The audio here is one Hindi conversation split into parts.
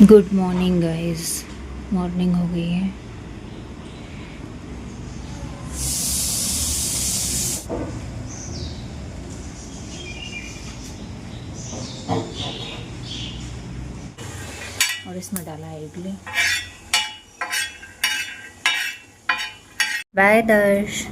Good morning guys. मॉर्निंग हो गई है। और इसमें डाला है इडली। बाय दर्श।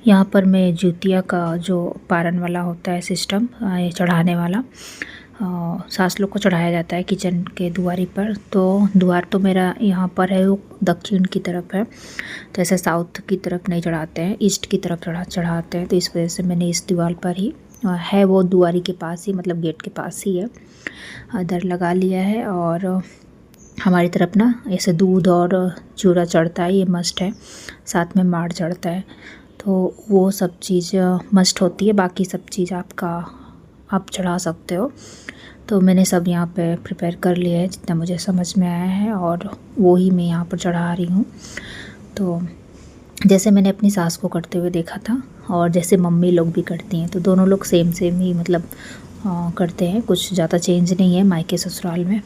यहाँ पर मैं जुतिया का जो पारन वाला होता है सिस्टम, ये चढ़ाने वाला, सास लोग को चढ़ाया जाता है किचन के दुआरी पर। तो द्वार तो मेरा यहाँ पर है, वो दक्षिण की तरफ है, तो ऐसे साउथ की तरफ नहीं चढ़ाते हैं, ईस्ट की तरफ चढ़ाते हैं। तो इस वजह से मैंने इस दीवार पर ही है, वो दुआरी के पास ही, मतलब गेट के पास ही है, इधर लगा लिया है। और हमारी तरफ ना ऐसे दूध और चूड़ा चढ़ता है, ये मस्ट है, साथ में माड़ चढ़ता है, तो वो सब चीज़ मस्ट होती है। बाकी सब चीज़ आप चढ़ा सकते हो। तो मैंने सब यहाँ पे प्रिपेयर कर लिया है जितना मुझे समझ में आया है, और वो ही मैं यहाँ पर चढ़ा रही हूँ। तो जैसे मैंने अपनी सास को करते हुए देखा था, और जैसे मम्मी लोग भी करती हैं, तो दोनों लोग सेम ही मतलब करते हैं, कुछ ज़्यादा चेंज नहीं है मायके ससुराल में।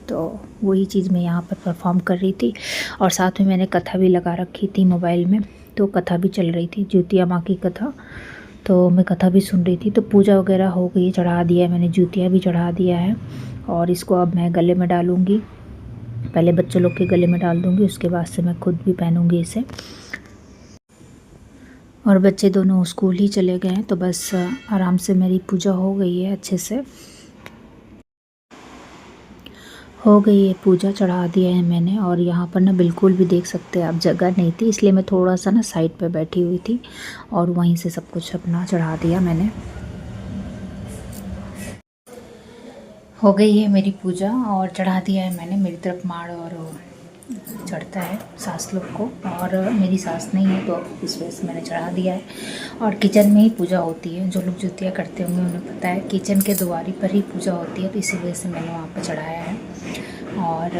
तो वही चीज़ मैं यहाँ पर परफॉर्म कर रही थी, और साथ में मैंने कथा भी लगा रखी थी मोबाइल में, तो कथा भी चल रही थी, जुतिया माँ की कथा, तो मैं कथा भी सुन रही थी। तो पूजा वगैरह हो गई, चढ़ा दिया है मैंने, जुतिया भी चढ़ा दिया है, और इसको अब मैं गले में डालूँगी। पहले बच्चों लोग के गले में डाल दूँगी, उसके बाद से मैं खुद भी पहनूँगी इसे। और बच्चे दोनों स्कूल ही चले गए हैं, तो बस आराम से मेरी पूजा हो गई है, अच्छे से हो गई है पूजा, चढ़ा दिया है मैंने। और यहाँ पर ना बिल्कुल भी देख सकते हैं आप, जगह नहीं थी, इसलिए मैं थोड़ा सा ना साइड पे बैठी हुई थी, और वहीं से सब कुछ अपना चढ़ा दिया मैंने। हो गई है मेरी पूजा, और चढ़ा दिया है मैंने। मेरी तरफ माड़ और चढ़ता है सास लोग को, और मेरी सास नहीं है, तो इस वजह से मैंने चढ़ा दिया है। और किचन में ही पूजा होती है, जो लोग जुतिया करते होंगे उन्हें पता है, किचन के द्वारी पर ही पूजा होती है, तो इसी वजह से मैंने वहाँ पर चढ़ाया है। और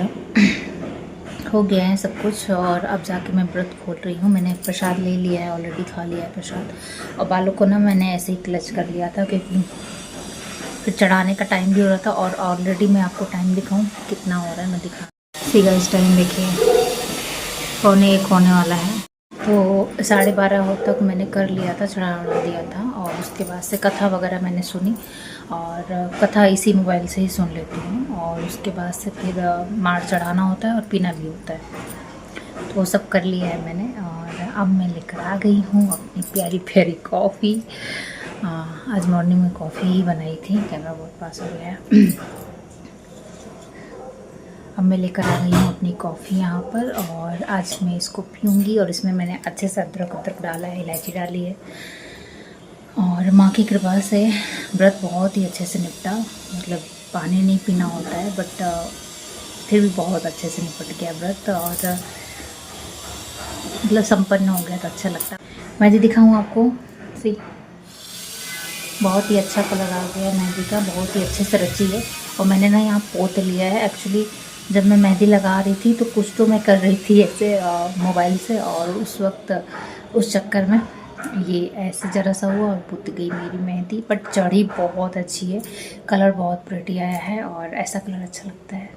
हो गया है सब कुछ और अब जाके मैं व्रत खोल रही हूँ। मैंने प्रसाद ले लिया है, ऑलरेडी खा लिया है प्रसाद। और बालों को ना मैंने ऐसे ही क्लच कर लिया था क्योंकि फिर चढ़ाने का टाइम भी हो रहा था। और ऑलरेडी मैं आपको टाइम दिखाऊँ कितना हो रहा है, मैं दिखा सीधा इस टाइम देखिए 1:45 होने वाला है। तो 12:30 तक मैंने कर लिया था, चढ़ा दिया था। और उसके बाद से कथा वगैरह मैंने सुनी और कथा इसी मोबाइल से ही सुन लेती हूँ। और उसके बाद से फिर मार चढ़ाना होता है और पीना भी होता है, तो वो सब कर लिया है मैंने। और अब मैं लेकर आ गई हूँ अपनी प्यारी प्यारी कॉफ़ी। आज मॉर्निंग में कॉफ़ी ही बनाई थी। कैमरा बहुत पास हो गया है। अब मैं लेकर आ गई हूँ अपनी कॉफ़ी यहाँ पर और आज मैं इसको पीऊँगी। और इसमें मैंने अच्छे से अदरक डाला है, इलायची डाली है। और माँ की कृपा से व्रत बहुत ही अच्छे से निपटा। मतलब पानी नहीं पीना होता है बट फिर भी बहुत अच्छे से निपट गया व्रत और मतलब संपन्न हो गया तो अच्छा लगता। मैं जी दिखाऊँ आपको, सी बहुत ही अच्छा कलर आ गया मेहंदी का, बहुत ही अच्छे से रची है। और मैंने ना यहाँ पोत लिया है। एक्चुअली जब मैं मेहंदी लगा रही थी तो कुछ तो मैं कर रही थी ऐसे मोबाइल से, और उस वक्त उस चक्कर में ये ऐसे ज़रा सा हुआ और पुत गई मेरी मेहंदी। बट चढ़ी बहुत अच्छी है, कलर बहुत प्रिटी आया है और ऐसा कलर अच्छा लगता है।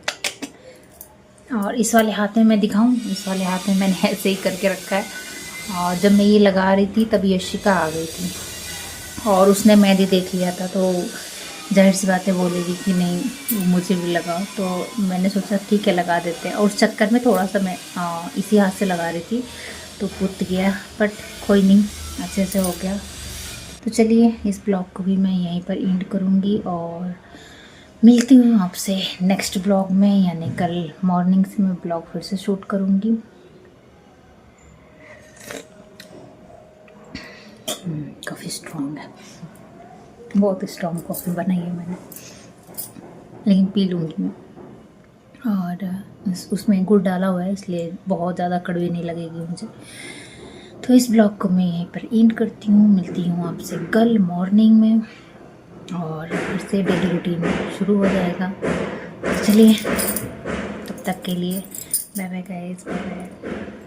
और इस वाले हाथ में मैं दिखाऊं, इस वाले हाथ में मैंने ऐसे ही करके रखा है। और जब मैं ये लगा रही थी तब यशिका आ गई थी और उसने मेहंदी देख लिया था, तो जाहिर सी बातें बोलेगी कि नहीं मुझे भी लगाओ। तो मैंने सोचा ठीक है लगा देते हैं। और उस चक्कर में थोड़ा सा मैं इसी हाथ से लगा रही थी तो पुत गया, बट कोई नहीं, अच्छे से हो गया। तो चलिए इस ब्लॉग को भी मैं यहीं पर एंड करूँगी और मिलती हूँ आपसे नेक्स्ट ब्लॉग में, यानी कल मॉर्निंग से मैं ब्लॉग फिर से शूट करूँगी। काफ़ी स्ट्रॉन्ग है, बहुत स्ट्रॉन्ग कॉफ़ी बनाई है मैंने, लेकिन पी लूँगी मैं। और उसमें गुड़ डाला हुआ है इसलिए बहुत ज़्यादा कड़वी नहीं लगेगी मुझे। तो इस ब्लॉग को मैं यहीं पर एंड करती हूँ। मिलती हूँ आपसे कल मॉर्निंग में और फिर से डेली रूटीन शुरू हो जाएगा। तो चलिए तब तक के लिए bye bye guys, bye bye.